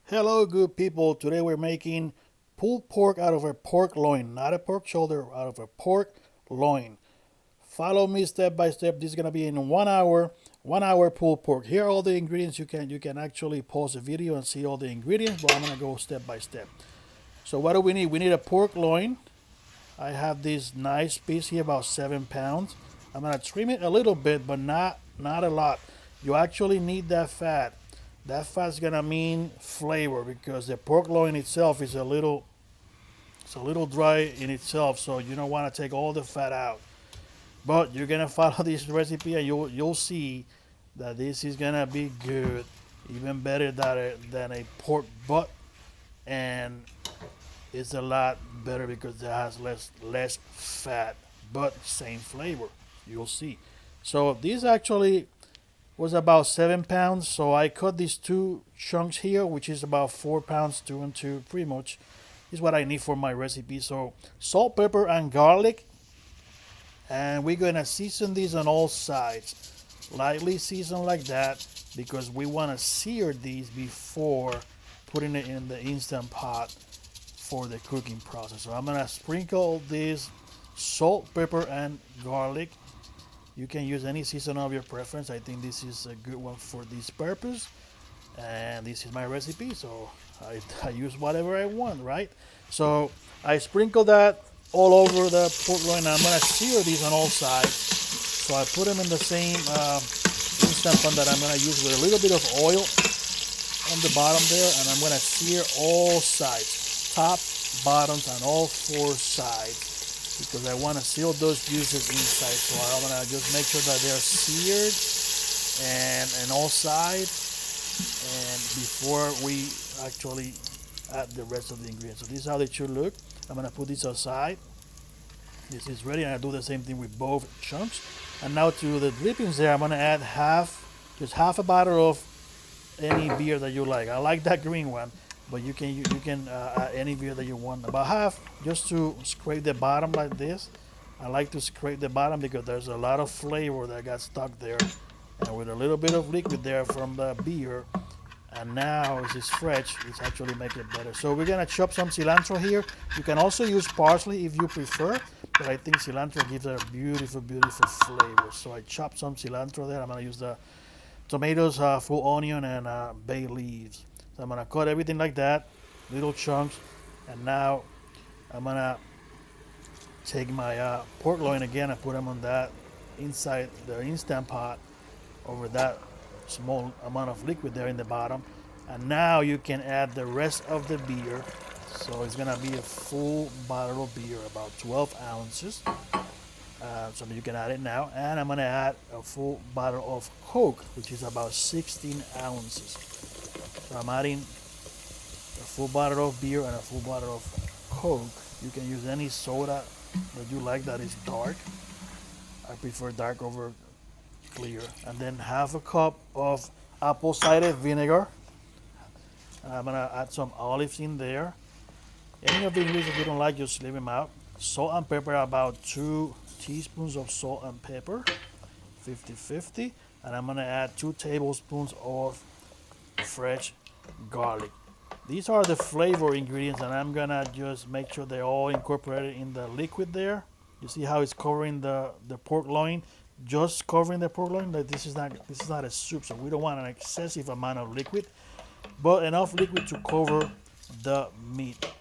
Hello, good people. Today we're making pulled pork out of a pork loin, not a pork shoulder, out of a pork loin. Follow me step by step. This is gonna be in 1 hour, 1 hour pulled pork. Here are all the ingredients. You can actually pause the video and see all the ingredients, but I'm gonna go step by step. So what do we need? We need a pork loin. I have this nice piece here, about 7 pounds. I'm gonna trim it a little bit, but not a lot. You actually need that fat. That fat's gonna mean flavor because the pork loin itself is a little dry in itself, so you don't want to take all the fat out. But you're gonna follow this recipe and you'll see that this is gonna be good, even better than a pork butt, and it's a lot better because it has less fat, but same flavor. You'll see. So this actually was about 7 pounds. So I cut these two chunks here, which is about 4 pounds, two and two, pretty much is what I need for my recipe. So salt, pepper, and garlic, and we're gonna season these on all sides, lightly season like that, because we want to sear these before putting it in the instant pot for the cooking process. So I'm gonna sprinkle this salt, pepper, and garlic. You can use any season of your preference. I think this is a good one for this purpose. And this is my recipe, so I use whatever I want, right? So I sprinkle that all over the pork loin. I'm gonna sear these on all sides. So I put them in the same instant pan that I'm gonna use with a little bit of oil on the bottom there, and I'm gonna sear all sides, top, bottoms, and all four sides, because I want to seal those juices inside. So I'm gonna just make sure that they're seared and all sides, and before we actually add the rest of the ingredients. So this is how they should look. I'm gonna put this aside. This is ready, and I do the same thing with both chunks. And now to the drippings there, I'm gonna add just half a bottle of any beer that you like. I like that green one, but you can add any beer that you want. About half, just to scrape the bottom like this. I like to scrape the bottom because there's a lot of flavor that got stuck there, and with a little bit of liquid there from the beer, and now it's fresh, it's actually make it better. So we're gonna chop some cilantro here. You can also use parsley if you prefer, but I think cilantro gives it a beautiful, beautiful flavor. So I chopped some cilantro there. I'm gonna use the tomatoes, full onion, and bay leaves. So I'm gonna cut everything like that, little chunks, and now I'm gonna take my pork loin again and put them on that inside the instant pot over that small amount of liquid there in the bottom. And now you can add the rest of the beer. So it's gonna be a full bottle of beer, about 12 ounces. So you can add it now. And I'm gonna add a full bottle of Coke, which is about 16 ounces. So I'm adding a full bottle of beer and a full bottle of Coke. You can use any soda that you like that is dark. I prefer dark over clear. And then half a cup of apple cider vinegar. And I'm gonna add some olives in there. Any of the ingredients you don't like, just leave them out. Salt and pepper, about 2 teaspoons of salt and pepper, 50-50. And I'm gonna add 2 tablespoons of fresh garlic. These are the flavor ingredients, and I'm gonna just make sure they're all incorporated in the liquid there. You see how it's covering the pork loin, just covering the pork loin. Like this is not a soup, so we don't want an excessive amount of liquid, but enough liquid to cover the meat.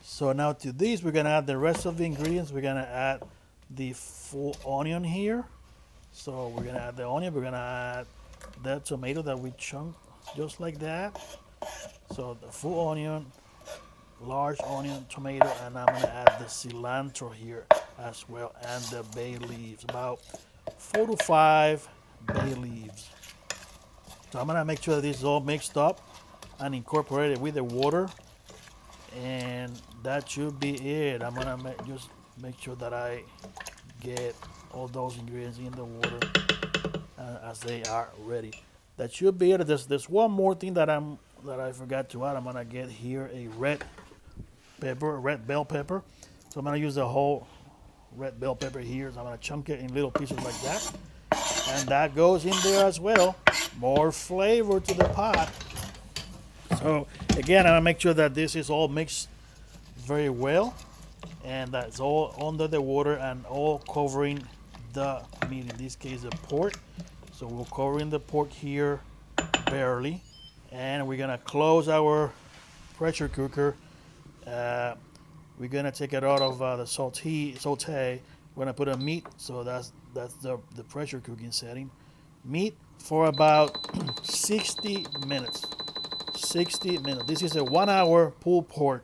So now to these, we're gonna add the rest of the ingredients. We're gonna add the full onion here. So we're gonna add the onion. We're gonna add the tomato that we chunked just like that. So the full onion, large onion, tomato, and I'm gonna add the cilantro here as well, and the bay leaves, about 4 to 5 bay leaves. So I'm gonna make sure that this is all mixed up and incorporated with the water, and that should be it. I'm gonna just make sure that I get all those ingredients in the water as they are ready. That should be it. There's one more thing that I forgot to add. I'm gonna get here a red bell pepper. So I'm gonna use the whole red bell pepper here. So I'm gonna chunk it in little pieces like that, and that goes in there as well. More flavor to the pot. So again, I'm gonna make sure that this is all mixed very well, and that's all under the water and all covering the meat. In this case, the pork. So we're covering the pork here barely, and we're gonna close our pressure cooker. Uh, we're gonna take it out of the saute. We're gonna put a meat. So that's the pressure cooking setting. Meat for about 60 minutes. 60 minutes. This is a 1 hour pulled pork.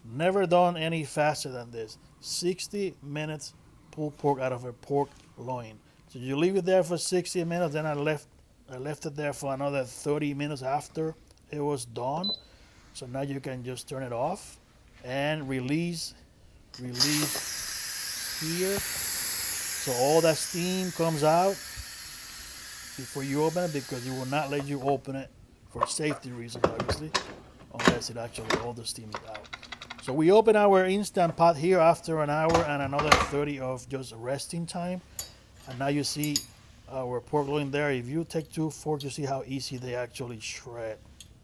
Never done any faster than this. 60 minutes pulled pork out of a pork loin. So you leave it there for 60 minutes. Then I left it there for another 30 minutes after it was done. So now you can just turn it off and release here. So all that steam comes out before you open it, because it will not let you open it for safety reasons, obviously, unless it actually all the steam is out. So we open our Instant Pot here after an hour and another 30 of just resting time. And now you see our pork loin there. If you take 2 forks, you see how easy they actually shred.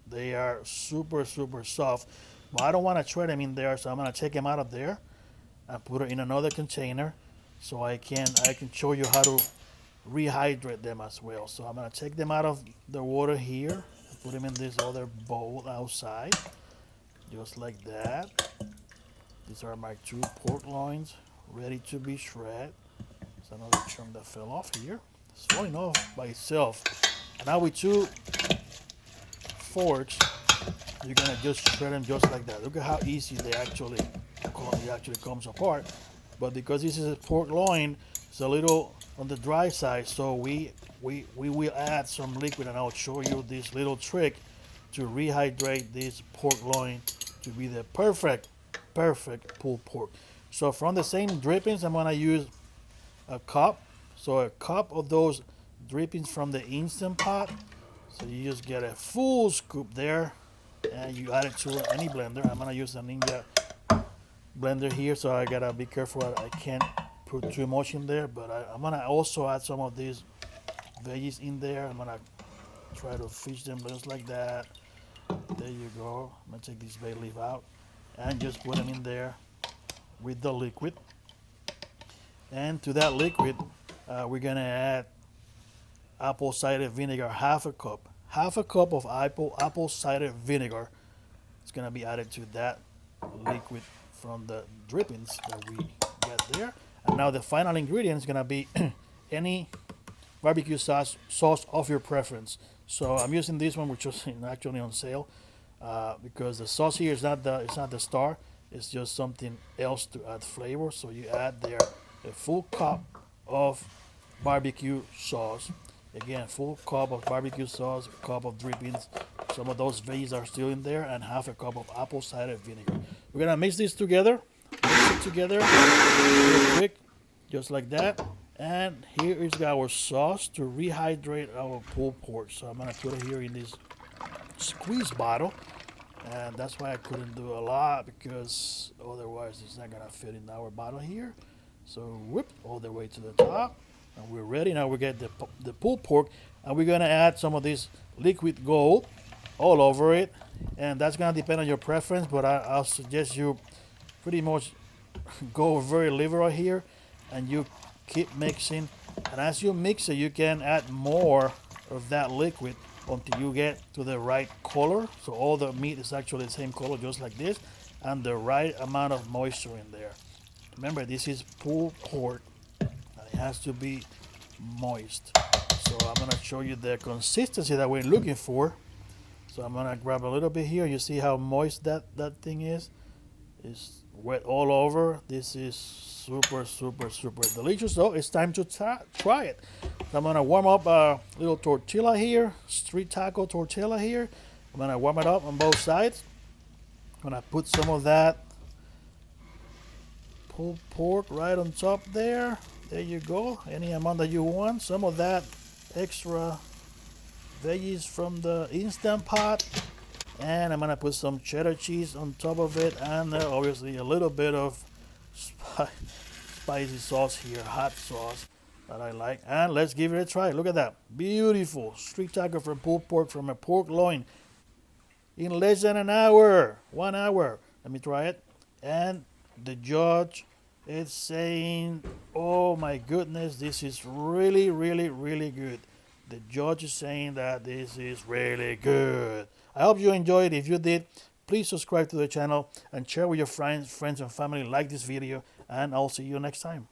They are super, super soft. But I don't want to shred them in there, so I'm going to take them out of there and put it in another container so I can show you how to rehydrate them as well. So I'm going to take them out of the water here, put them in this other bowl outside, just like that. These are my 2 pork loins ready to be shredded. There's another chunk that fell off here. It's falling off by itself. And now with 2 forks, you're gonna just shred them just like that. Look at how easy they actually comes apart. But because this is a pork loin, it's a little on the dry side, so we will add some liquid, and I'll show you this little trick to rehydrate this pork loin to be the perfect pulled pork. So from the same drippings, I'm gonna use a cup. So a cup of those drippings from the Instant Pot. So you just get a full scoop there, and you add it to any blender. I'm gonna use a Ninja blender here, so I gotta be careful. I can't put too much in there, but I'm gonna also add some of these veggies in there. I'm gonna try to fish them just like that. There you go. I'm gonna take this bay leaf out and just put them in there with the liquid. And to that liquid, we're gonna add apple cider vinegar, half a cup. Half a cup of apple cider vinegar is gonna be added to that liquid from the drippings that we got there. And now the final ingredient is gonna be any barbecue sauce of your preference. So I'm using this one, which was actually on sale, because the sauce here is not the star. It's just something else to add flavor. So you add there a full cup of barbecue sauce. Again, full cup of barbecue sauce, a cup of drippings. Some of those veggies are still in there, and half a cup of apple cider vinegar. We're gonna mix this together. Mix it together real quick, just like that. And here is our sauce to rehydrate our pulled pork. So I'm gonna put it here in this squeeze bottle, and that's why I couldn't do a lot, because otherwise it's not gonna fit in our bottle here. So whip all the way to the top, and we're ready. Now we get the pulled pork, and we're gonna add some of this liquid gold all over it, and that's gonna depend on your preference, but I'll suggest you pretty much go very liberal here, and you keep mixing, and as you mix it, you can add more of that liquid until you get to the right color. So all the meat is actually the same color, just like this, and the right amount of moisture in there. Remember, this is pulled pork, and it has to be moist. So I'm gonna show you the consistency that we're looking for. So I'm gonna grab a little bit here. You see how moist that thing is? It's wet all over. This is super delicious. So it's time to try it. So I'm gonna warm up a little tortilla here, street taco tortilla here. I'm gonna warm it up on both sides. I'm gonna put some of that pulled pork right on top there. There you go. Any amount that you want. Some of that extra veggies from the Instant Pot, and I'm gonna put some cheddar cheese on top of it, and obviously a little bit of spicy sauce here, hot sauce that I like. And let's give it a try. Look at that, beautiful street taco from pulled pork from a pork loin. in less than an hour. 1 hour. Let me try it. And the judge is saying, oh my goodness, this is really, really, really good. The judge is saying that this is really good. I hope you enjoyed. If you did, please subscribe to the channel and share with your friends and family. Like this video, and I'll see you next time.